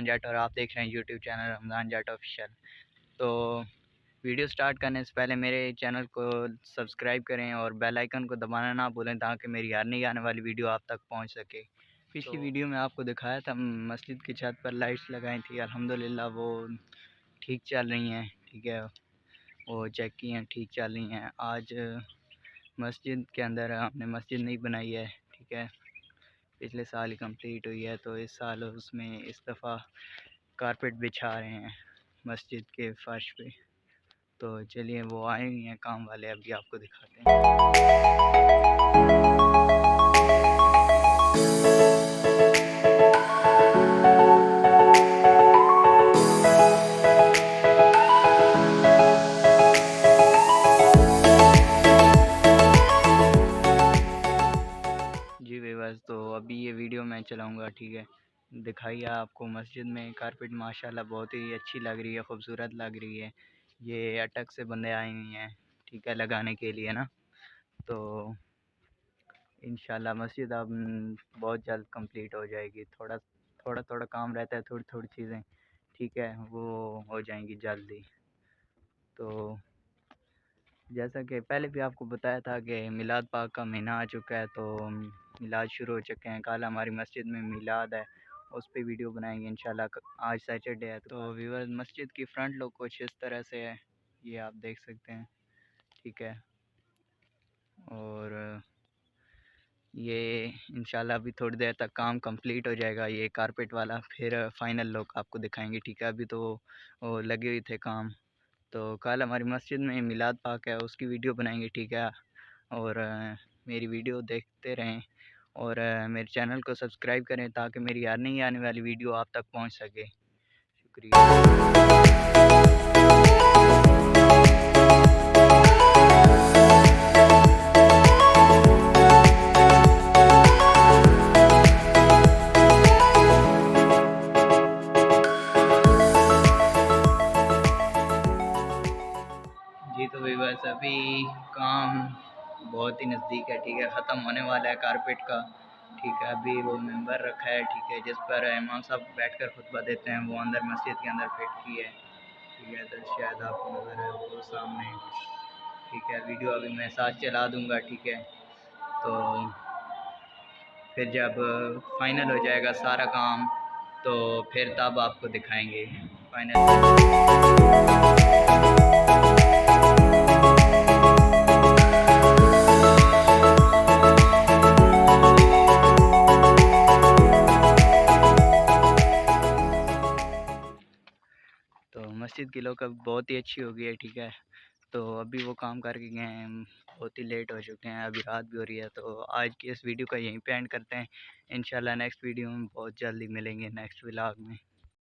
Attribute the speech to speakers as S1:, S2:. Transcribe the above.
S1: रमज़ान जाट और आप देख रहे हैं YouTube channel Ramzan Jat official. तो वीडियो स्टार्ट करने से पहले मेरे चैनल को सब्सक्राइब करें और बेल आइकन को दबाना ना भूलें ताकि मेरी हर नई आने वाली वीडियो आप तक पहुंच सके। पिछली वीडियो में आपको दिखाया था मस्जिद की छत पर लाइट्स लगाई थी, अल्हम्दुलिल्लाह वो ठीक चल रही हैं। ठीक है, वो चेक की हैं, ठीक चल रही हैं। आज मस्जिद के अंदर हमने मस्जिद नहीं बनाई है। ठीक है, पिछले साल ही कंप्लीट हुई है, तो इस साल उसमें इस दफ़ा कारपेट बिछा रहे हैं मस्जिद के फर्श पे। तो चलिए, वो आए हुए हैं काम वाले, अभी आपको दिखाते हैं। जी व्यूअर्स, तो अभी ये वीडियो मैं चलाऊंगा। ठीक है, दिखाइए आपको मस्जिद में कारपेट माशाल्लाह बहुत ही अच्छी लग रही है, खूबसूरत लग रही है। ये अटक से बंदे आए हुए हैं, ठीक है, लगाने के लिए ना। तो इंशाल्लाह मस्जिद अब बहुत जल्द कंप्लीट हो जाएगी। थोड़ा थोड़ा थोड़ा काम रहता है, थोड़ी थोड़ी चीज़ें, ठीक है, वो हो जाएंगी जल्दी। तो जैसा कि पहले भी आपको बताया था कि मिलाद पाक का महीना आ चुका है, तो मिलाद शुरू हो चुके हैं। कल हमारी मस्जिद में मिलाद है, उस पर वीडियो बनाएंगे इंशाल्लाह। आज सैटरडे है। तो व्यूअर्स, मस्जिद की फ्रंट लुक कुछ इस तरह से है, ये आप देख सकते हैं। ठीक है, और ये इंशाल्लाह अभी थोड़ी देर तक काम कंप्लीट हो जाएगा ये कारपेट वाला, फिर फाइनल लुक आपको दिखाएंगे। ठीक है, अभी तो वो लगे हुए थे काम। तो कल हमारी मस्जिद में मिलाद पाक है, उसकी वीडियो बनाएंगे। ठीक है, और मेरी वीडियो देखते रहें और मेरे चैनल को सब्सक्राइब करें ताकि मेरी हर नई आने वाली वीडियो आप तक पहुंच सके। शुक्रिया। जी तो भाई बस अभी काम बहुत ही नज़दीक है। ठीक है, ख़त्म होने वाला है कारपेट का। ठीक है, अभी वो मेंबर रखा है, ठीक है, जिस पर इमाम साहब बैठकर खुतबा देते हैं, वो अंदर मस्जिद के अंदर फिट की है। ठीक है, तो शायद आपको नज़र है वो सामने। ठीक है, वीडियो अभी मैं साथ चला दूँगा। ठीक है, तो फिर जब फाइनल हो जाएगा सारा काम, तो फिर तब आपको दिखाएंगे फाइनल। तो मस्जिद की लुक अब बहुत ही अच्छी हो गई है। ठीक है, तो अभी वो काम करके गए हैं, बहुत ही लेट हो चुके हैं, अभी रात भी हो रही है। तो आज की इस वीडियो का यहीं पे एंड करते हैं। इंशाल्लाह नेक्स्ट वीडियो में बहुत जल्दी मिलेंगे, नेक्स्ट व्लॉग में।